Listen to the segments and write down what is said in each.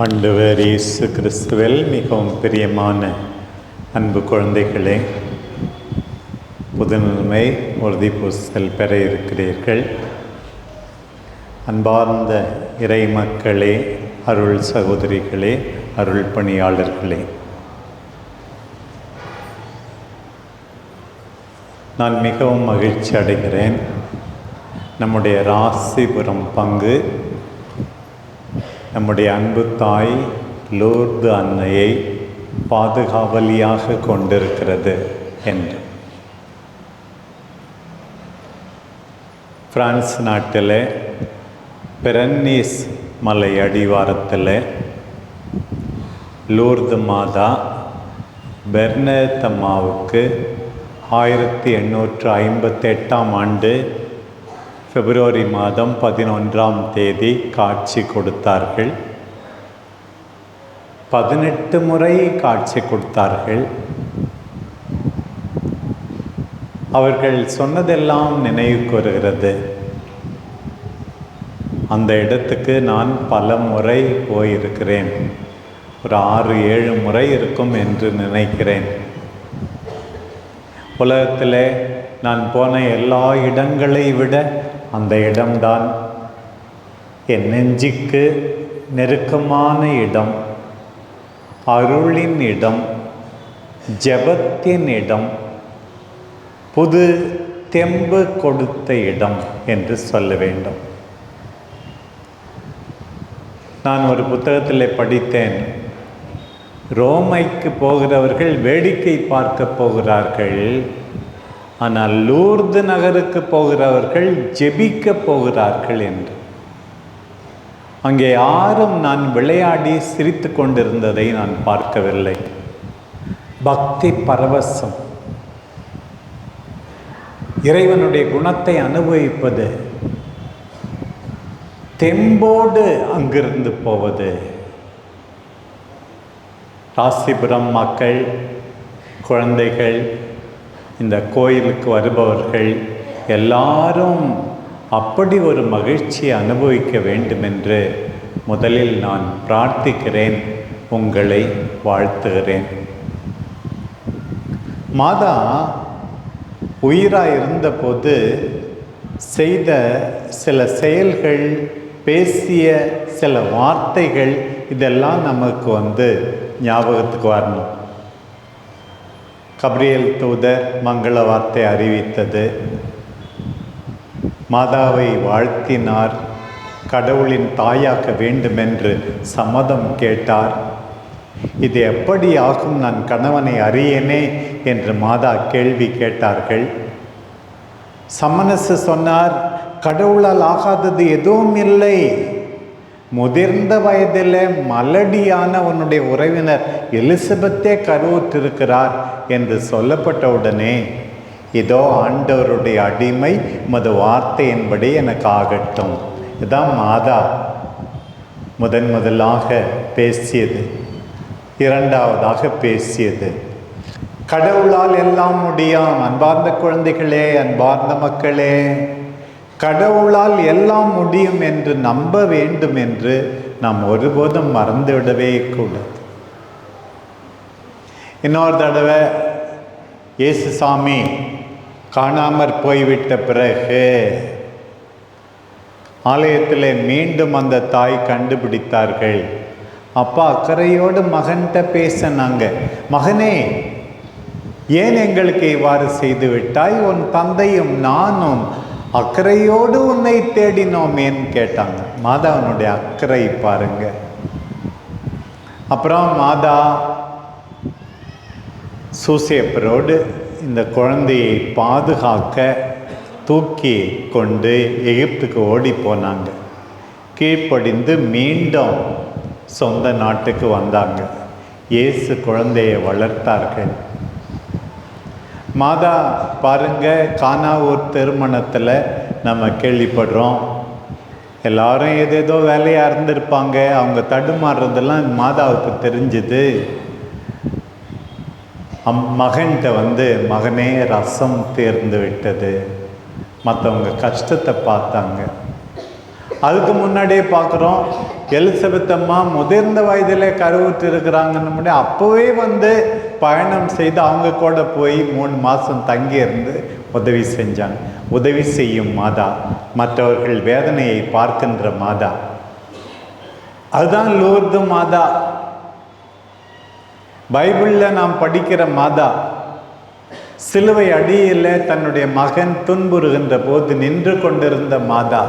ஆண்டவர் இயேசு கிறிஸ்துவில் மிகவும் பிரியமான அன்பு குழந்தைகளே, புதுநிலைமை உறுதிப்பூசல் பெற இருக்கிறீர்கள். அன்பார்ந்த இறை மக்களே, அருள் சகோதரிகளே, அருள் பணியாளர்களே, நான் மிகவும் மகிழ்ச்சி அடைகிறேன். நம்முடைய ராசிபுரம் பங்கு நம்முடைய அன்பு தாய் லூர்து அன்னையை பாதுகாவலியாக கொண்டிருக்கிறது என்று. பிரான்ஸ் நாட்டில் பிரன்னீஸ் மலை அடிவாரத்தில் லூர்து மாதா பெர்னேத் அம்மாவுக்கு 1858ஆம் ஆண்டு பிப்ரவரி மாதம் 11ஆம் தேதி காட்சி கொடுத்தார்கள். 18 முறை காட்சி கொடுத்தார்கள். அவர்கள் சொன்னதெல்லாம் நினைவுக்கு வருகிறது. அந்த இடத்துக்கு நான் பல முறை போயிருக்கிறேன். ஒரு 6-7 முறை இருக்கும் என்று நினைக்கிறேன். உலகத்தில் நான் போன எல்லா இடங்களை விட அந்த இடம்தான் என் நெஞ்சுக்கு நெருக்கமான இடம், அருளின் இடம், ஜெபத்தின் இடம், புது தெம்பு கொடுத்த இடம் என்று சொல்ல வேண்டும். நான் ஒரு புத்தகத்தில் படித்தேன், ரோமைக்கு போகிறவர்கள் வேடிக்கை பார்க்க போகிறார்கள், ஆனால் லூர்து நகருக்கு போகிறவர்கள் ஜெபிக்க போகிறார்கள் என்று. அங்கே யாரும் நான் விளையாடி சிரித்து கொண்டிருந்ததை நான் பார்க்கவில்லை. பக்தி பரவசம், இறைவனுடைய குணத்தை அனுபவிப்பது, தெம்போடு அங்கிருந்து போவது. ராசிபுரம் மக்கள், குழந்தைகள், இந்த கோயிலுக்கு வருபவர்கள் எல்லாரும் அப்படி ஒரு மகிழ்ச்சியை அனுபவிக்க வேண்டும் என்று முதலில் நான் பிரார்த்திக்கிறேன், உங்களை வாழ்த்துகிறேன். மாதா உயிராக இருந்தபோது செய்த சில செயல்கள், பேசிய சில வார்த்தைகள், இதெல்லாம் நமக்கு ஞாபகத்துக்கு வரணும். கபிரியேல் தூதர் மங்கள வார்த்தை அறிவித்தது, மாதாவை வாழ்த்தினார், கடவுளின் தாயாக்க வேண்டுமென்று சம்மதம் கேட்டார். இது எப்படி ஆகும், நான் கணவனை அறியேனே என்று மாதா கேள்வி கேட்டார்கள். சமனசு சொன்னார், கடவுளால் ஆகாதது எதுவும் இல்லை. முதிர்ந்த வயதில் மலடியான உன்னுடைய உறவினர் எலிசபெத்தே கருவுற்றிருக்கிறார் என்று சொல்லப்பட்ட உடனே, இதோ ஆண்டவருடைய அடிமை, உமது வார்த்தையின்படி எனக்கு ஆகட்டும். இதுதான் மாதா முதலாக பேசியது. இரண்டாவதாக பேசியது, கடவுளால் எல்லாம் முடியும். அன்பார்ந்த குழந்தைகளே, அன்பார்ந்த மக்களே, கடவுளால் எல்லாம் முடியும் என்று நம்ப வேண்டும் என்று நாம் ஒருபோதும் மறந்துவிடவே கூடாது. இன்னொரு தடவை இயேசுசாமி காணாமற் போய்விட்ட பிறகு ஆலயத்தில் மீண்டும் அந்த தாய் கண்டுபிடித்தார்கள். அப்பா அக்கறையோடு மகன்கிட்ட பேசினாங்க, மகனே, ஏன் எங்களுக்கு இவ்வாறு செய்து விட்டாய்? உன் தந்தையும் நானும் அக்கறையோடு உன்னை தேடினோமேன்னு கேட்டாங்க. மாதாவனுடைய அக்கறை பாருங்க. அப்புறம் மாதா சூசேப்பரோடு இந்த குழந்தையை பாதுகாக்க தூக்கி கொண்டு எகிப்துக்கு ஓடி போனாங்க. கீழ்ப்படிந்து மீண்டும் சொந்த நாட்டுக்கு வந்தாங்க. இயேசு குழந்தையை வளர்த்தார்கள். மாதா பாருங்க, கானாவூர் திருமணத்தில் நம்ம கேள்விப்படுறோம், எல்லாரும் ஏதேதோ வேலையாக இருந்திருப்பாங்க, அவங்க தடுமாறுறதெல்லாம் மாதாவுக்கு தெரிஞ்சுது. மகன்கிட்ட மகனே ரசம் தேர்ந்து விட்டது, மற்றவங்க கஷ்டத்தை பார்த்தாங்க. அதுக்கு முன்னாடியே பார்க்குறோம், எலிசபெத் அம்மா முதிர்ந்த வயதிலே கருவுற்று இருக்கிறாங்கன்னு அப்போவே வந்து பயணம் செய்து அவங்க கூட போய் 3 மாதம் தங்கியிருந்து உதவி செஞ்சாங்க. உதவி செய்யும் மாதா, மற்றவர்கள் வேதனையை பார்க்கின்ற மாதா, அதுதான் லூர்து மாதா. பைபிளில் நாம் படிக்கிற மாதா சிலுவை அடியில் தன்னுடைய மகன் துன்புறுகின்ற போது நின்று கொண்டிருந்த மாதா.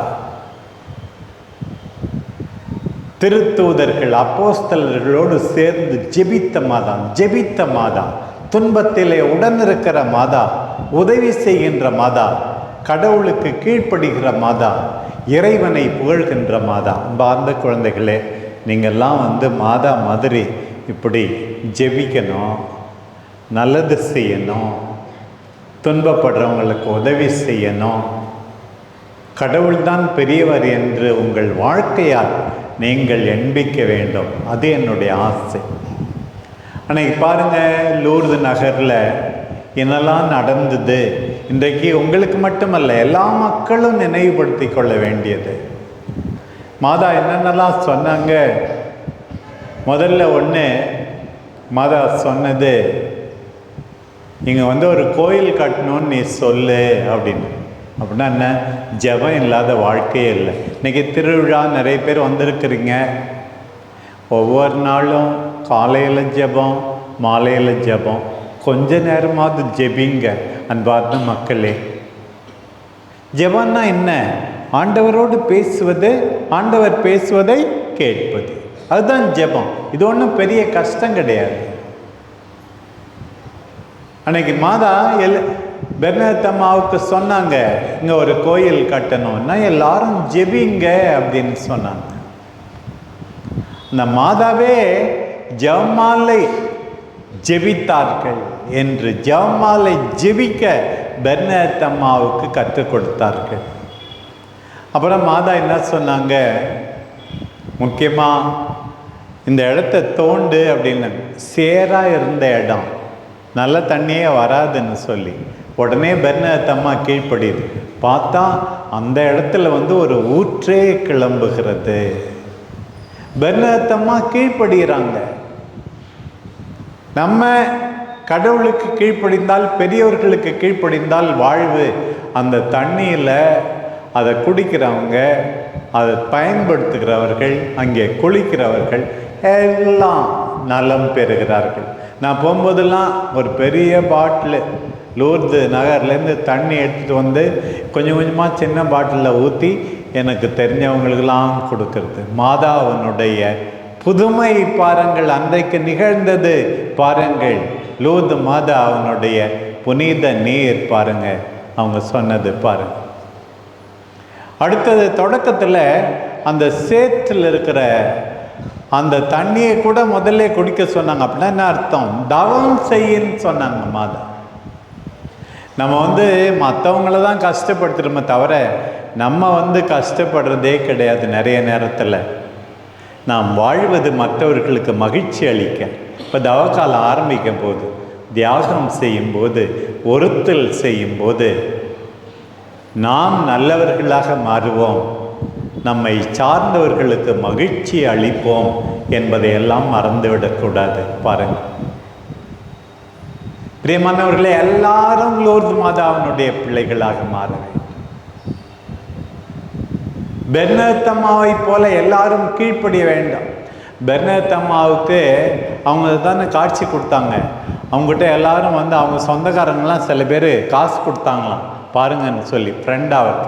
திருத்தூதர்கள் அப்போஸ்தலர்களோடு சேர்ந்து ஜெபித்த மாதா, துன்பத்திலே உடனிருக்கிற மாதா, உதவி செய்கின்ற மாதா, கடவுளுக்கு கீழ்ப்படுகிற மாதா, இறைவனை புகழ்கின்ற மாதா. பார்ந்த குழந்தைகளே, நீங்கள்லாம் வந்து மாதா மாதிரி இப்படி ஜெபிக்கணும், நல்லது செய்யணும், துன்பப்படுறவங்களுக்கு உதவி செய்யணும், கடவுள்தான் பெரியவர் என்று உங்கள் வாழ்க்கையால் நீங்கள் எண்பிக்க வேண்டும். அது என்னுடைய ஆசை. அன்னைக்கு பாருங்கள், லூர்து நகரில் என்னெல்லாம் நடந்தது. இன்றைக்கு உங்களுக்கு மட்டுமல்ல, எல்லா மக்களும் நினைவுபடுத்தி கொள்ள வேண்டியது. மாதா என்னென்னலாம் சொன்னாங்க. முதல்ல ஒன்று மாதா சொன்னது, இங்கே வந்து ஒரு கோயில் கட்டணும்னு நீ சொல்லு அப்படின்னு. அப்படின்னா என்ன? ஜெபம் இல்லாத வாழ்க்கையே இல்லை. இன்றைக்கி திருவிழா நிறைய பேர் வந்திருக்கிறீங்க. ஒவ்வொரு நாளும் காலையில் ஜெபம், மாலையில் ஜெபம், கொஞ்ச நேரமாவது ஜெபிங்க அன்பார்ந்த மக்களே. ஜெபம்னா என்ன? ஆண்டவரோடு பேசுவது, ஆண்டவர் பேசுவதை கேட்பது, அதுதான் ஜெபம். இது ஒன்றும் பெரிய கஷ்டம் கிடையாது. அன்னைக்கு மாதா பெர்னாத் அம்மாவுக்கு சொன்னாங்க, இங்கே ஒரு கோயில் கட்டணும்னா எல்லாரும் ஜெபிங்க அப்படின்னு சொன்னாங்க. அந்த மாதாவே ஜெபமாலை ஜெபித்தார்கள் என்று ஜெபமாலை ஜெபிக்க பெர்னாத் அம்மாவுக்கு கற்றுக் கொடுத்தார்கள். அப்புறம் மாதா என்ன சொன்னாங்க, முக்கியமாக இந்த இடத்த தோண்டு அப்படின்னு. சேராக இருந்த இடம், நல்ல தண்ணியே வராதுன்னு சொல்லி உடனே பெர்னாத் அம்மா கீழ்ப்படியுது. பார்த்தா அந்த இடத்துல வந்து ஒரு ஊற்றே கிளம்புகிறது. பெர்னாத் அம்மா கீழ்ப்படுகிறாங்க. நம்ம கடவுளுக்கு கீழ்ப்படிந்தால், பெரியவர்களுக்கு கீழ்ப்படிந்தால் வாழ்வு. அந்த தண்ணியில் அதை குடிக்கிறவங்க, அதை பயன்படுத்துகிறவர்கள், அங்கே குளிக்கிறவர்கள் எல்லாம் நலம் பெறுகிறார்கள். நான் போகும்போதெல்லாம் ஒரு பெரிய பாட்டில் லூர்து நகர்லேருந்து தண்ணி எடுத்துகிட்டு வந்து கொஞ்சம் கொஞ்சமாக சின்ன பாட்டிலில் ஊற்றி எனக்கு தெரிஞ்சவங்களுக்கெல்லாம் கொடுக்கறது. மாதாவினுடைய புதுமை பாருங்கள், அன்றைக்கு நிகழ்ந்தது பாருங்கள். லூர்து மாதா அவனுடைய புனித நீர் பாருங்கள், அவங்க சொன்னது பாருங்கள். அடுத்தது தொடக்கத்தில் அந்த சேற்றில் இருக்கிற அந்த தண்ணியை கூட முதல்ல குடிக்க சொன்னாங்க. அப்படின்னா என்ன அர்த்தம்? தவம் செய்யின்னு சொன்னாங்க மாதா. நம்ம வந்து மற்றவங்கள தான் கஷ்டப்படுத்துகிறோமே தவிர நம்ம வந்து கஷ்டப்படுறதே கிடையாது. நிறைய நேரத்தில் நாம் வாழ்வது மற்றவர்களுக்கு மகிழ்ச்சி அளிக்க. இப்போ தவக்காலம் ஆரம்பிக்கும் போது, தியாகம் செய்யும்போது, ஒருத்தல் செய்யும்போது நாம் நல்லவர்களாக மாறுவோம், நம்மை சார்ந்தவர்களுக்கு மகிழ்ச்சி அளிப்போம் என்பதையெல்லாம் மறந்துவிடக்கூடாது. பாருங்கள் பிரியமானவர்களே, எல்லாரும் லூர்து மாதாவினுடைய பிள்ளைகளாக மாற வேண்டும். பெர்னாத் அம்மாவை போல எல்லாரும் கீழ்ப்படிய வேண்டாம். பெர்னாத் அம்மாவுக்கு அவங்க தானே காட்சி கொடுத்தாங்க. அவங்ககிட்ட எல்லாரும் வந்து அவங்க சொந்தக்காரங்களாம் சில பேர் காசு கொடுத்தாங்களாம் பாருங்கன்னு சொல்லி. ஃப்ரெண்டாக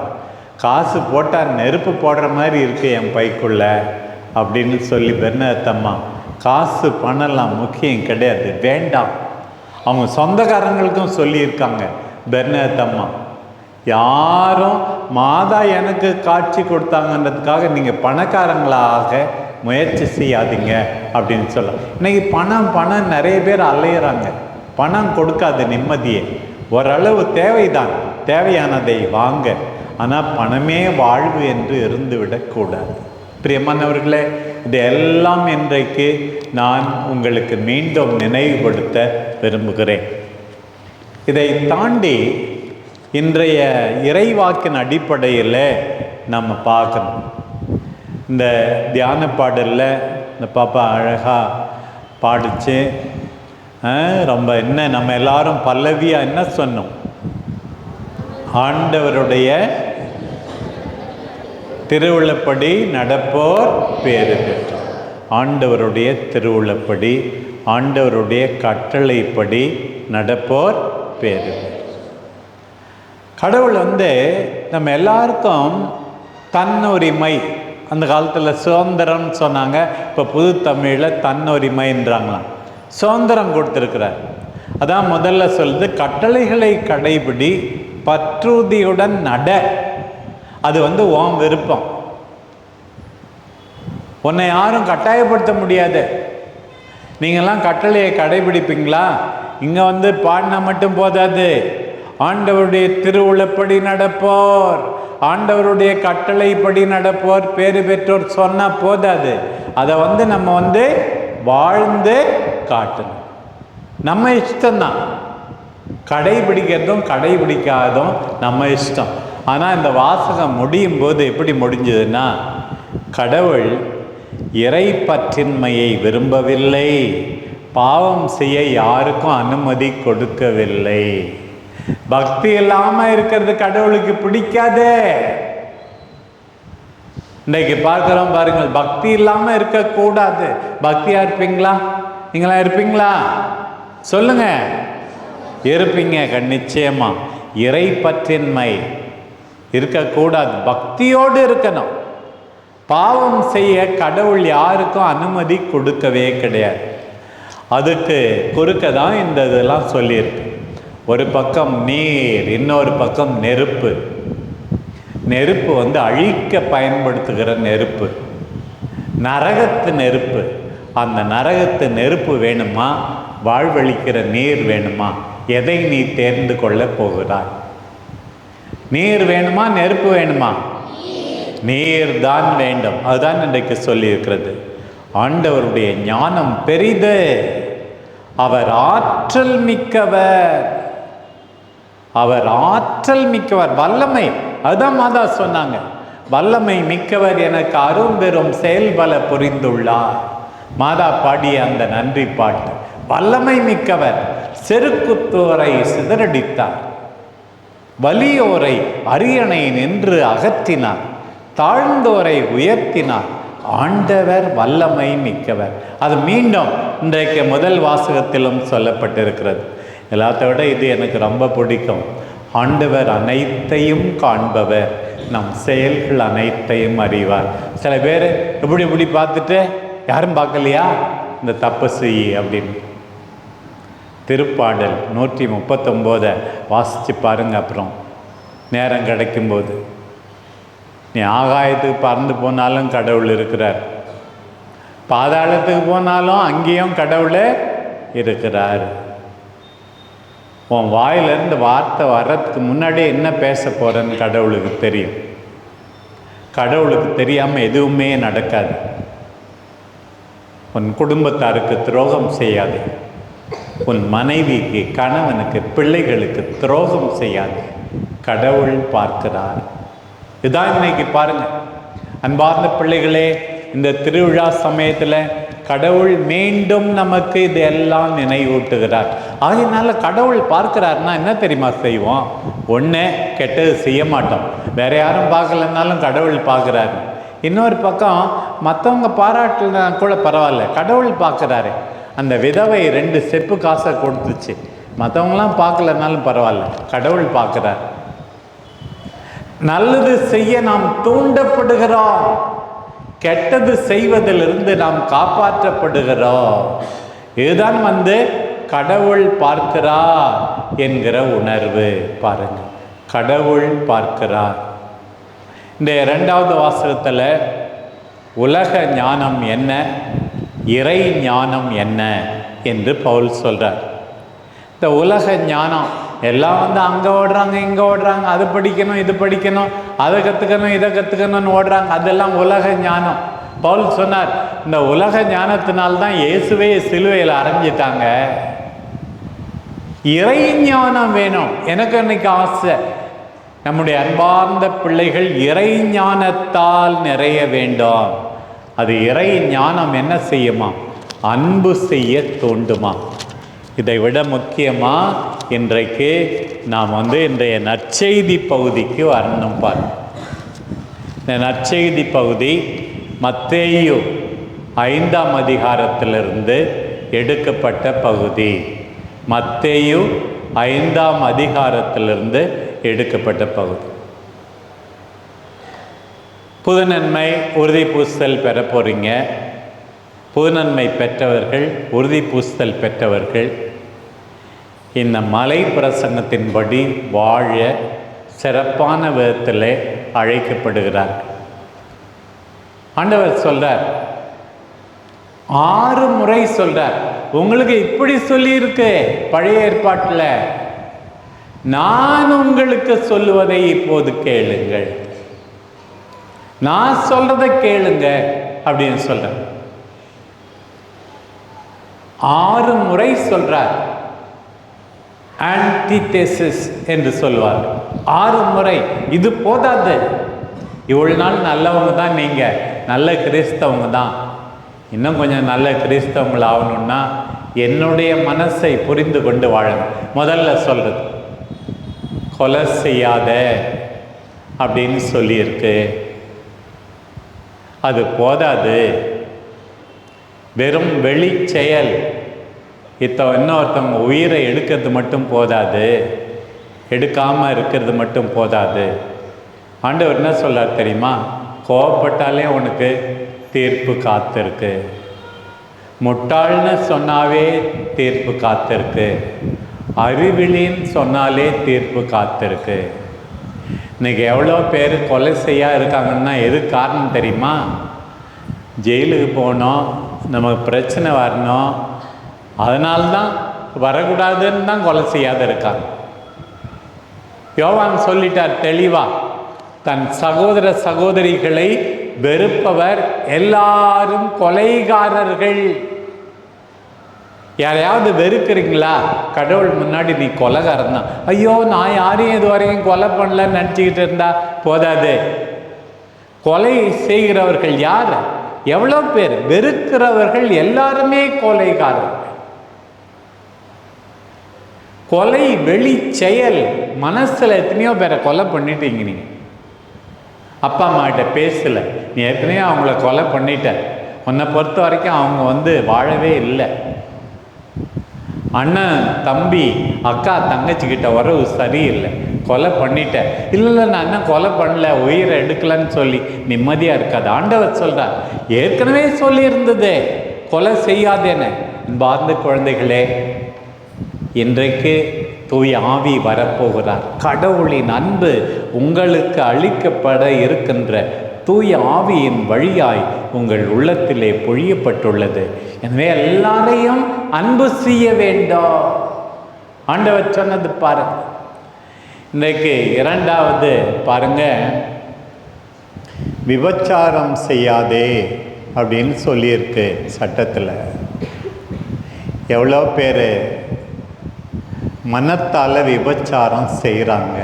காசு போட்டால் நெருப்பு போடுற மாதிரி இருக்குது என் பைக்குள்ள அப்படின்னு சொல்லி பெர்னாத் அம்மா, காசு பணம்லாம் முக்கியம் கிடையாது, வேண்டாம். அவங்க சொந்தக்காரங்களுக்கும் சொல்லியிருக்காங்க பெர்னாத் அம்மா, யாரும் மாதா எனக்கு காட்சி கொடுத்தாங்கன்றதுக்காக நீங்கள் பணக்காரங்களாக முயற்சி செய்யாதீங்க அப்படின்னு சொல்ல. இன்றைக்கி பணம் நிறைய பேர் அலையிறாங்க. பணம் கொடுக்காது நிம்மதியே. ஓரளவு தேவைதான், தேவையானதை வாங்க. ஆனால் பணமே வாழ்வு என்று இருந்துவிடக்கூடாது. பிரியமானவர்களே, இதெல்லாம் இன்றைக்கு நான் உங்களுக்கு மீண்டும் நினைவுபடுத்த விரும்புகிறேன். இதை தாண்டி இன்றைய இறைவாக்கின் அடிப்படையில் நம்ம பார்க்கணும். இந்த தியான பாடலில் இந்த பாப்பா அழகாக பாடிச்சு. ரொம்ப என்ன நம்ம எல்லாரும் பல்லவியாக என்ன சொன்னோம்? ஆண்டவருடைய திருவுள்ளப்படி நடப்போர் பேறு பெற்றோர். ஆண்டவருடைய திருவுள்ளப்படி, ஆண்டவருடைய கட்டளைப்படி நடப்போர் பேறு பெற்றோர். கடவுள் நம்ம எல்லாருக்கும் தன்னுரிமை, அந்த காலத்தில் சுதந்திரம் சொன்னாங்க, இப்போ புது தமிழில் தன்னுரிமைன்றாங்களாம். சுதந்திரம் கொடுத்துருக்கிறார். அதான் முதல்ல சொல்லுது, கட்டளைகளை கடைபிடி, பற்றுறுதியுடன் நட. அது உன் விருப்பம். உன்னை யாரும் கட்டாயப்படுத்த முடியாது. நீங்கள்லாம் கட்டளையை கடைபிடிப்பீங்களா? இங்கே பாடினா மட்டும் போதாது. ஆண்டவருடைய திருவுள்ளப்படி நடப்போர், ஆண்டவருடைய கட்டளைப்படி நடப்போர் பேறு பெற்றோர் சொன்னா போதாது. அதை நம்ம வாழ்ந்து காட்டணும். நம்ம இஷ்டம்தான். கடைபிடிக்கிறதும் கடைபிடிக்காததும் நம்ம இஷ்டம். ஆனால் இந்த வாசகம் முடியும் போது எப்படி முடிஞ்சதுன்னா, கடவுள் இறை பற்றின்மையை விரும்பவில்லை, பாவம் செய்ய யாருக்கும் அனுமதி கொடுக்கவில்லை. பக்தி இல்லாமல் இருக்கிறது கடவுளுக்கு பிடிக்காதே. இன்றைக்கு பார்க்கிறோம் பாருங்கள், பக்தி இல்லாமல் இருக்கக்கூடாது. பக்தியா இருப்பீங்களா? நீங்களா இருப்பீங்களா? சொல்லுங்க. இருப்பீங்க நிச்சயமா. இறை பற்றின்மை இருக்கக்கூடாது, பக்தியோடு இருக்கணும். பாவம் செய்ய கடவுள் யாருக்கும் அனுமதி கொடுக்கவே கிடையாது. அதுக்கு குறுக்க தான் இந்த இதெல்லாம் சொல்லியிருக்கு. ஒரு பக்கம் நீர், இன்னொரு பக்கம் நெருப்பு. நெருப்பு அழிக்க பயன்படுத்துகிற நெருப்பு, நரகத்து நெருப்பு. அந்த நரகத்து நெருப்பு வேணுமா, வாழ்வழிக்கிற நீர் வேணுமா? எதை நீ தேர்ந்து கொள்ள போகிறாய்? நீர் வேணுமா, நெருப்பு வேணுமா? நீர் தான் வேண்டும். அதுதான் இன்றைக்கு சொல்லியிருக்கிறது. ஆண்டவருடைய ஞானம் பெரிது, அவர் ஆற்றல் மிக்கவர், அவர் ஆற்றல் மிக்கவர், வல்லமை. அதுதான் மாதா சொன்னாங்க, வல்லமை மிக்கவர் எனக்கு அரும்பெரும் செயல்பல புரிந்துள்ளார். மாதா பாடிய அந்த நன்றி பாட்டு. வல்லமை மிக்கவர், செருக்குத்தோரை சிதறடித்தார், வலியோரை அரியணை நின்று அகற்றினார், தாழ்ந்தோரை உயர்த்தினார். ஆண்டவர் வல்லமை மிக்கவர். அது மீண்டும் இன்றைக்கு முதல் வாசகத்திலும் சொல்லப்பட்டிருக்கிறது. எல்லாத்த விட இது எனக்கு ரொம்ப பிடிக்கும். ஆண்டவர் அனைத்தையும் காண்பவர், நம் செயல்கள் அனைத்தையும் அறிவார். சில பேர் இப்படி பார்த்துட்டு, யாரும் பார்க்கலையா இந்த தப்பு செய் அப்படின்னு. திருப்பாடல் 139 வாசித்து பாருங்க. அப்புறம் நேரம் கிடைக்கும்போது, நீ ஆகாயத்துக்கு பறந்து போனாலும் கடவுள் இருக்கிறார், பாதாளத்துக்கு போனாலும் அங்கேயும் கடவுள் இருக்கிறார். உன் வாயிலிருந்து வார்த்தை வர்றதுக்கு முன்னாடி என்ன பேச போகிறேன்னு கடவுளுக்கு தெரியும். கடவுளுக்கு தெரியாமல் எதுவுமே நடக்காது. உன் குடும்பத்தாருக்கு துரோகம் செய்யாது, உன் மனைவிக்கு, கணவனுக்கு, பிள்ளைகளுக்கு துரோகம் செய்யாது. கடவுள் பார்க்கிறார். இதுதான் இன்னைக்கு பாருங்க அன்பார்ந்த பிள்ளைகளே, இந்த திருவிழா சமயத்தில் கடவுள் மீண்டும் நமக்கு இதெல்லாம் நினைவூட்டுகிறார். அதனால கடவுள் பார்க்கிறாருன்னா என்ன தெரியுமா செய்வோம்? ஒன்று, கெட்டது செய்ய மாட்டோம். வேற யாரும் பார்க்கலன்னாலும் கடவுள் பார்க்குறாரு. இன்னொரு பக்கம் மற்றவங்க பாராட்டலனா கூட பரவாயில்ல, கடவுள் பார்க்குறாரு. அந்த விதவை 2 செப்பு காசை கொடுத்துச்சு, மற்றவங்களாம் பார்க்கலனாலும் பரவாயில்ல, கடவுள் பார்க்குறார். நல்லது செய்ய நாம் தூண்டப்படுகிறோம், கெட்டது செய்வதிலிருந்து நாம் காப்பாற்றப்படுகிறோம். இதுதான் கடவுள் பார்க்கிறார் என்கிற உணர்வு. பாருங்க, கடவுள் பார்க்கிறார். இந்த 2வது வாசகத்தில் உலக ஞானம் என்ன, இறை ஞானம் என்ன என்று பவுல் சொல்றார். இந்த உலக ஞானம் எல்லாம் அங்கே ஓடுறாங்க, இங்கே ஓடுறாங்க, அது படிக்கணும், இது படிக்கணும், அதை கற்றுக்கணும், இதை கற்றுக்கணும்னு ஓடுறாங்க. அதெல்லாம் உலக ஞானம். பவுல் சொன்னார், இந்த உலக ஞானத்தினால்தான் இயேசுவே சிலுவையில் அரைஞ்சிட்டாங்க. இறை ஞானம் வேணும். எனக்கு இன்னைக்கு ஆசை, நம்முடைய அன்பார்ந்த பிள்ளைகள் இறை ஞானத்தால் நிறைய வேண்டும். அது இறை ஞானம் என்ன செய்யுமா? அன்பு செய்ய தூண்டுமா. இதை விட முக்கியமாக இன்றைக்கு நாம் இன்றைய நற்செய்தி பகுதிக்கு வரணும். இந்த நற்செய்தி பகுதி மத்தேயு 5ஆம் அதிகாரத்திலிருந்து எடுக்கப்பட்ட பகுதி. மத்தேயு 5ஆம் அதிகாரத்திலிருந்து எடுக்கப்பட்ட பகுதி. புதுநன்மை உறுதி பூசுதல் பெற போகிறீங்க. புதுநன்மை பெற்றவர்கள், உறுதி பூசுதல் பெற்றவர்கள் இந்த மலை பிரசங்கத்தின்படி வாழ சிறப்பான விதத்தில் அழைக்கப்படுகிறார்கள். ஆண்டவர் சொல்றார், 6 முறை சொல்றார். உங்களுக்கு இப்படி சொல்லியிருக்கு பழைய ஏற்பாட்டில், நான் உங்களுக்கு சொல்லுவதை இப்போது கேளுங்கள், நான் சொல்றதை கேளுங்க அப்படின்னு சொல்றேன். 6 முறை சொல்றார். ஆன்டிதேசிஸ் என்று சொல்வார். 6 முறை. இது போதாது. இவ்வளவு நாள் நல்லவங்க தான், நீங்க நல்ல கிறிஸ்தவங்க தான், இன்னும் கொஞ்சம் நல்ல கிறிஸ்தவங்கள் ஆகணும்னா என்னுடைய மனசை புரிந்து கொண்டு வாழணும். முதல்ல சொல்றது கொலை செய்யாத அப்படின்னு சொல்லியிருக்கு. அது போதாது. வெறும் வெளி செயல், இன்னொருத்தவங்க உயிரை எடுக்கிறது மட்டும் போதாது, எடுக்காமல் இருக்கிறது மட்டும் போதாது. ஆண்டவர் என்ன சொல்றார் தெரியுமா? கோவப்பட்டாலே உனக்கு தீர்ப்பு காத்திருக்கு. முட்டாள்னு சொன்னாவே தீர்ப்பு காத்திருக்கு. அறிவிலின்னு சொன்னாலே தீர்ப்பு காத்திருக்கு. இன்னைக்கு எவ்வளோ பேர் கொலை செய்யா இருக்காங்கன்னா எது காரணம் தெரியுமா? ஜெயிலுக்கு போகணும், நமக்கு பிரச்சனை வரணும், அதனால்தான் வரக்கூடாதுன்னு தான் கொலை செய்யாத இருக்காங்க. யோவான் சொல்லிட்டார் தெளிவா, தன் சகோதர சகோதரிகளை வெறுப்பவர் எல்லாரும் கொலைகாரர்கள். யாரையாவது வெறுக்கிறீங்களா? கடவுள் முன்னாடி நீ கொலைகாரன் தான். ஐயோ, நான் யாரையும் இதுவரையும் கொலை பண்ணலன்னு நினச்சிக்கிட்டு இருந்தா போதாது. கொலை செய்கிறவர்கள் யார்? எவ்வளோ பேர்? வெறுக்கிறவர்கள் எல்லாருமே கொலைகாரர்கள். கொலை வெளி செயல். மனசில் எத்தனையோ பேரை கொலை பண்ணிட்டீங்க. நீங்கள் அப்பா அம்மா கிட்ட பேசலை, நீ ஏற்கனவே அவங்கள கொலை பண்ணிட்ட. உன்னை பொறுத்த வரைக்கும் அவங்க வாழவே இல்லை. அண்ணன் தம்பி அக்கா தங்கச்சிக்கிட்ட உறவு சரியில்லை, கொலை பண்ணிட்ட. இல்லை நான் அண்ணன் கொலை பண்ணல, உயிரை எடுக்கலன்னு சொல்லி நிம்மதியாக இருக்காது. ஆண்டவர் சொல்கிறார், ஏற்கனவே சொல்லியிருந்தது கொலை செய்யாதேன்னு. அன்பார்ந்த குழந்தைகளே, இன்றைக்கு தூய ஆவி வரப்போகிறார். கடவுளின் அன்பு உங்களுக்கு அளிக்கப்பட இருக்கின்ற தூய ஆவியின் வழியாய் உங்கள் உள்ளத்திலே பொழியப்பட்டுள்ளது. எனவே எல்லாரையும் அன்பு செய்ய வேண்டும். ஆண்டவர் சொன்னது பாருங்க. இன்றைக்கு 2வது பாருங்க, விபச்சாரம் செய்யாதே அப்படின்னு சொல்லியிருக்கு சட்டத்தில். எவ்வளோ பேர் மனத்தால் விபச்சாரம் செய்கிறாங்க.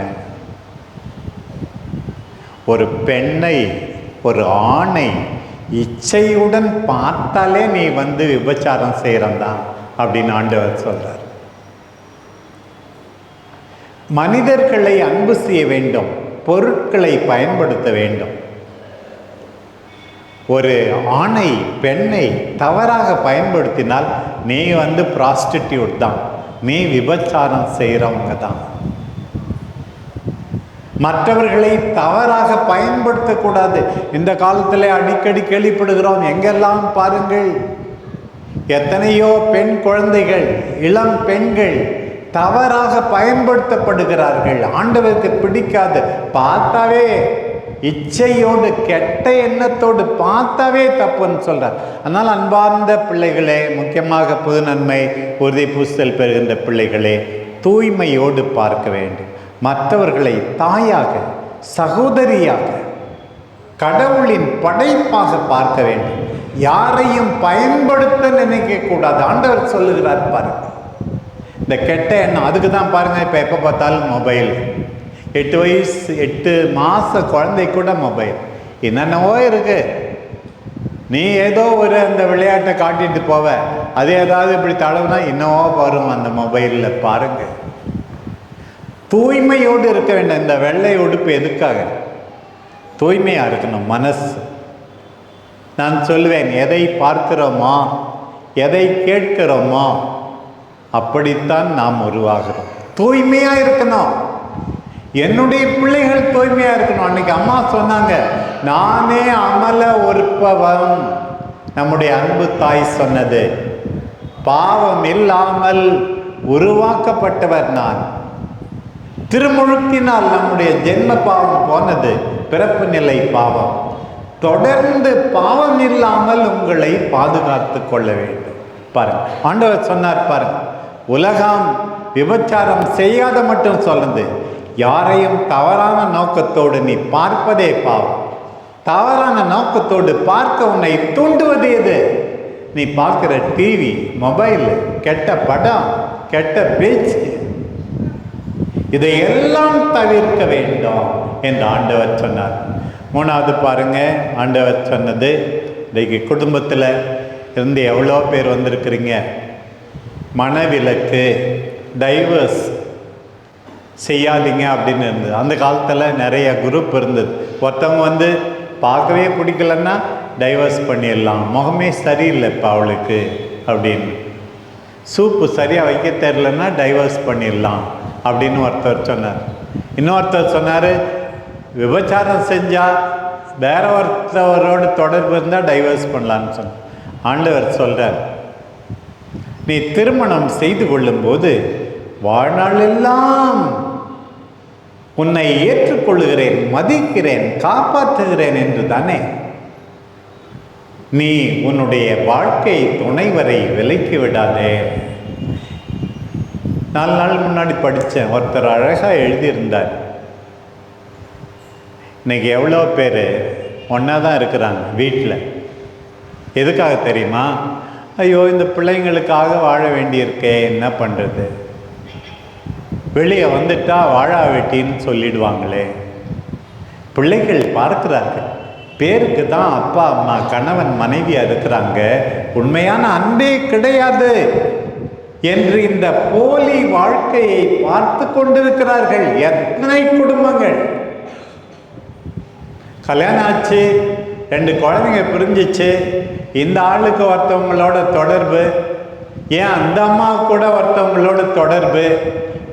ஒரு பெண்ணை, ஒரு ஆணை இச்சையுடன் பார்த்தாலே நீ விபச்சாரம் செய்கிறந்தான் அப்படின்னு ஆண்டவர் சொல்றார். மனிதர்களை அன்பு செய்ய வேண்டும், பொருட்களை பயன்படுத்த வேண்டும். ஒரு ஆணை பெண்ணை தவறாக பயன்படுத்தினால் நீ ப்ராஸ்டிடியூட் தான், நீ விபச்சாரம் செய்கிறவங்க தான். மற்றவர்களை தவறாக பயன்படுத்தக்கூடாது. இந்த காலத்தில் அடிக்கடி கேள்விப்படுகிறோம், எங்கெல்லாம் பாருங்கள், எத்தனையோ பெண் குழந்தைகள், இளம் பெண்கள் தவறாக பயன்படுத்தப்படுகிறார்கள். ஆண்டவருக்கு பிடிக்காது. பார்த்தாவே இச்சையோடு, கெட்ட எண்ணத்தோடு பார்த்தாவே தப்புன்னு சொல்றார். அதனால் அன்பார்ந்த பிள்ளைகளே, முக்கியமாக புது நன்மை உறுதி பூசுதல் பெறுகின்ற பிள்ளைகளே, தூய்மையோடு பார்க்க வேண்டும். மற்றவர்களை தாயாக, சகோதரியாக, கடவுளின் படைப்பாக பார்க்க வேண்டும். யாரையும் பயன்படுத்த நினைக்க கூடாது. ஆண்டவர் சொல்லுகிறார் பாருங்க, இந்த கெட்ட எண்ணம். அதுக்கு தான் பாருங்க, இப்போ எப்போ பார்த்தாலும் மொபைல், 8 வயசு 8 மாத குழந்தை கூட மொபைல். என்னென்னவோ இருக்கு. நீ ஏதோ ஒரு அந்த விளையாட்டை காட்டிட்டு போவ, அது ஏதாவது இப்படி தடவுனா என்னவோ வரும் அந்த மொபைலில். பாருங்க, தூய்மையோடு இருக்க வேண்டும். இந்த வெள்ளை உடுப்பு எதுக்காக? தூய்மையாக இருக்கணும் மனசு. நான் சொல்லுவேன், எதை பார்க்கிறோமோ எதை கேட்கிறோமோ அப்படித்தான் நாம் உருவாகிறோம். தூய்மையாக இருக்கணும். என்னுடைய பிள்ளைகள் தூய்மையாக இருக்கணும். அன்னைக்கு அம்மா சொன்னாங்க, நானே அமல உற்பவம். நம்முடைய அன்பு தாய் சொன்னது, பாவம் இல்லாமல் உருவாக்கப்பட்டவர் நான். திருமுழுக்கினால் நம்முடைய ஜென்ம பாவம் போனது, பிறப்பு நிலை பாவம். தொடர்ந்து பாவம் இல்லாமல் உங்களை பாதுகாத்து கொள்ள வேண்டும். பாருங்க, ஆண்டவர் சொன்னார் பாருங்க, உலகம் விபச்சாரம் செய்யாத மட்டும் சொல்லுது, யாரையும் தவறான நோக்கத்தோடு நீ பார்ப்பதே பாவம். தவறான நோக்கத்தோடு பார்க்க உன்னை தூண்டுவது எது? நீ பார்க்கிற டிவி, மொபைல், கெட்ட படம், கெட்ட பேச்சு, இதையெல்லாம் தவிர்க்க வேண்டும் என்று ஆண்டவர் சொன்னார். மூணாவது பாருங்க, ஆண்டவர் சொன்னது, இன்றைக்கு குடும்பத்தில் இருந்து எவ்வளோ பேர் வந்திருக்கிறீங்க, மனவிலக்கு, டைவர்ஸ் செய்யாதீங்க அப்படின்னு இருந்தது. அந்த காலத்தில் நிறைய குரூப் இருந்தது. ஒருத்தவங்க வந்து பார்க்கவே பிடிக்கலன்னா டைவர்ஸ் பண்ணிடலாம், முகமே சரியில்லை இப்போ அவளுக்கு அப்படின்னு, சூப்பு சரியாக வைக்க தெரிலன்னா டைவர்ஸ் பண்ணிடலாம் அப்படின்னு ஒருத்தர் சொன்னார். இன்னொருத்தர் சொன்னார், விபச்சாரம் செஞ்சால் வேற ஒருத்தவரோட தொடர்பு இருந்தால் டைவர்ஸ் பண்ணலான்னு சொன்னார். ஆண்டவர் சொல்கிறார், நீ திருமணம் செய்து கொள்ளும்போது வாழ்நாளெல்லாம் உன்னை ஏற்றுக்கொள்கிறேன், மதிக்கிறேன், காப்பாற்றுகிறேன் என்று தானே நீ உன்னுடைய வாழ்க்கை துணைவரை விலக்கி விடாதே. 4 நாள் முன்னாடி படித்தேன், ஒருத்தர் அழகாக எழுதியிருந்தார். இன்னைக்கு எவ்வளோ பேர் ஒன்றா தான் இருக்கிறாங்க வீட்டில். எதுக்காக தெரியுமா? ஐயோ, இந்த பிள்ளைங்களுக்காக வாழ வேண்டியிருக்கே, என்ன பண்ணுறது, வெளியே வந்துட்டா வாழா வெட்டின்னு சொல்லிடுவாங்களே. பிள்ளைகள் பார்க்கிறார்கள், பேருக்கு தான் அப்பா அம்மா கணவன் மனைவியாக இருக்கிறாங்க, உண்மையான அன்பே கிடையாது என்று இந்த போலி வாழ்க்கையை பார்த்து கொண்டிருக்கிறார்கள் எத்தனை குடும்பங்கள். கல்யாணம் ஆச்சு, 2 குழந்தைங்க பிரிஞ்சிச்சு, இந்த ஆளுக்கு ஒருத்தவங்களோட தொடர்பு, ஏன் அந்த அம்மா கூட ஒருத்தவங்களோட தொடர்பு,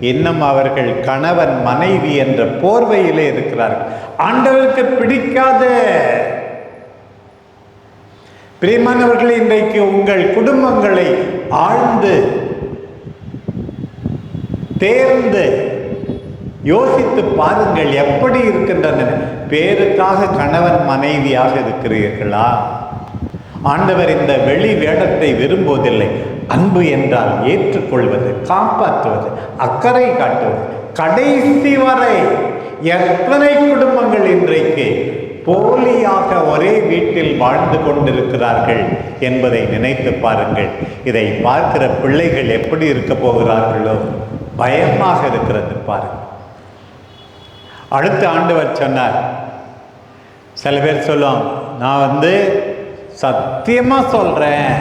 இன்னும் அவர்கள் கணவன் மனைவி என்ற போர்வையிலே இருக்கிறார்கள். ஆண்டவருக்கு பிடிக்காத பிரியமானவர்களே, இன்றைக்கு உங்கள் குடும்பங்களை ஆழ்ந்து தேர்ந்து யோசித்து பாருங்கள், எப்படி இருக்கின்றன. பேருக்காக கணவன் மனைவியாக இருக்கிறீர்களா? ஆண்டவர் இந்த வெளி வேடத்தை விரும்புவதில்லை. அன்பு என்றால் ஏற்றுக்கொள்வது, காப்பாற்றுவது, அக்கறை காட்டுவது. கடைசி வரை எத்தனை குடும்பங்கள் இன்றைக்கு போலியாக ஒரே வீட்டில் வாழ்ந்து கொண்டிருக்கிறார்கள் என்பதை நினைத்து பாருங்கள். இதை பார்க்கிற பிள்ளைகள் எப்படி இருக்க போகிறார்களோ பயமாக இருக்கிறது. பாருங்கள், அடுத்த ஆண்டவர் சொன்னார், சில பேர் சொல்லுவாங்க, நான் வந்து சத்தியமாக சொல்கிறேன்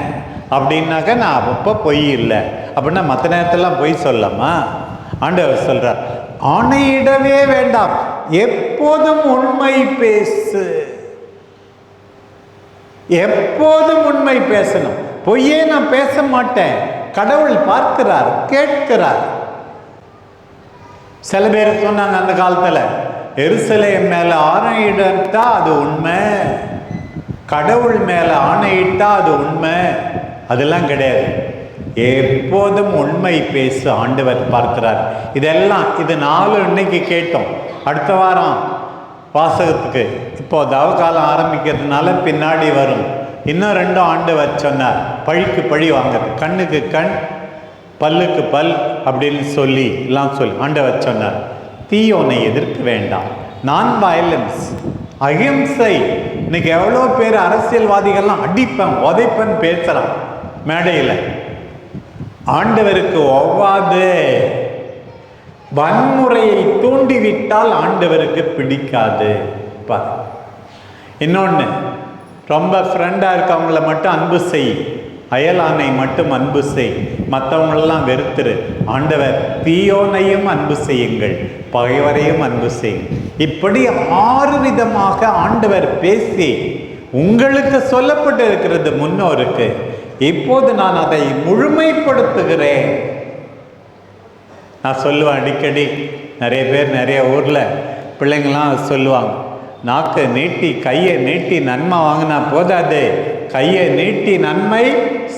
அப்படின்னாக்க நான் அப்போ பொய் இல்லை அப்படின்னா மற்ற நேரத்திலாம் பொய் சொல்லலாமா? ஆண்டவர் சொல்கிறார், ஆணையிடவே வேண்டாம், எப்போதும் உண்மை பேசு. எப்போதும் உண்மை பேசணும். பொய்யே நான் பேச மாட்டேன். கடவுள் பார்க்கிறார், கேட்கிறார். சில பேர் சொன்னாங்க அந்த காலத்தில், எருசலேம் மேலே ஆணையிட்டா அது உண்மை, கடவுள் மேலே ஆணையிட்டா அது உண்மை. அதெல்லாம் கிடையாது. எப்போதும் உண்மை பேச ஆண்டவர் பார்க்கிறார். இதெல்லாம் இது 4 இன்னைக்கு கேட்டோம். அடுத்த வாரம் வாசகத்துக்கு இப்போ தவக்காலம் ஆரம்பிக்கிறதுனால பின்னாடி வரும். இன்னும் 2 ஆண்டவர் சொன்னார், பழிக்கு பழி வாங்குறது, கண்ணுக்கு கண் பல்லுக்கு பல் அப்படின்னு சொல்லி எல்லாம் சொல்லி ஆண்டவர் சொன்னார், தீயோனை எதிர்க்க வேண்டாம், நான் வயலன்ஸ், அகிம்சை. இன்னைக்கு எவ்வளோ பேர் அரசியல்வாதிகள்லாம் அடிப்பேன் உதைப்பேன் பேசுகிறான் மேடையில். ஆண்டவருக்கு ஒவ்வாது. வன்முறையை தூண்டிவிட்டால் ஆண்டவருக்கு பிடிக்காது. இன்னொன்று, ரொம்ப ஃப்ரெண்டாக இருக்கவங்கள மட்டும் அன்பு செய், அயலானை மட்டும் அன்பு செய், மற்றவங்களெல்லாம் வெறுத்துரு. ஆண்டவர் தீயோனையும் அன்பு செய்யுங்கள், பகைவரையும் அன்பு செய். இப்படி 6 விதமாக ஆண்டவர் பேசி உங்களுக்கு சொல்லப்பட்டு இருக்கிறது முன்னோருக்கு. இப்போது நான் அதை முழுமைப்படுத்துகிறேன். நான் சொல்லுவேன் அடிக்கடி, நிறைய பேர் நிறைய ஊரில் பிள்ளைங்கள்லாம் சொல்லுவாங்க, நாக்கை நீட்டி கையை நீட்டி நன்மை வாங்கினா போதாது, கையை நீட்டி நன்மை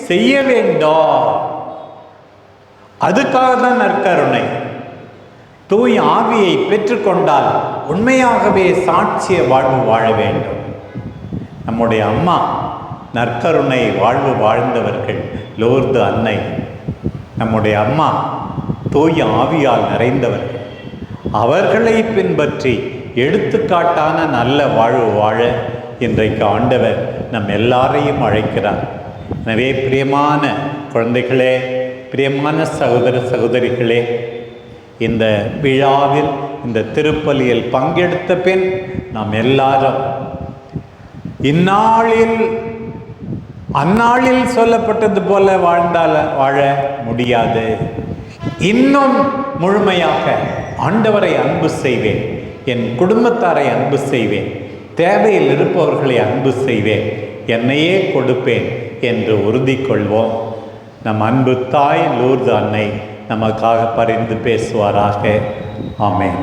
செய்ய வேண்டும். அதுக்காக தான் நற்கருணை. தூய் ஆவியை பெற்றுக்கொண்டால் உண்மையாகவே சாட்சிய வாழ்வு வாழ வேண்டும். நம்முடைய அம்மா நற்கருணை வாழ்வு வாழ்ந்தவர்கள், லூர்து அன்னை. நம்முடைய அம்மா தூய ஆவியால் நிறைந்தவர்கள். அவர்களை பின்பற்றி எடுத்துக்காட்டான நல்ல வாழ்வு வாழ இன்றைக்கு ஆண்டவர் நம் எல்லாரையும் அழைக்கிறார். எனவே பிரியமான குழந்தைகளே, பிரியமான சகோதர சகோதரிகளே, இந்த விழாவில், இந்த திருப்பலியில் பங்கெடுத்த பின் நாம் எல்லாரும் இந்நாளில் அந்நாளில் சொல்லப்பட்டது போல வாழ்ந்தால் வாழ முடியாது. இன்னும் முழுமையாக ஆண்டவரை அன்பு செய்வேன், என் குடும்பத்தாரை அன்பு செய்வேன், தேவையில் இருப்பவர்களை அன்பு செய்வேன், என்னையே கொடுப்பேன் என்று உறுதி கொள்வோம். நம் அன்பு தாய் லூர்து அன்னை நமக்காக பரிந்து பேசுவாராக. ஆமென்.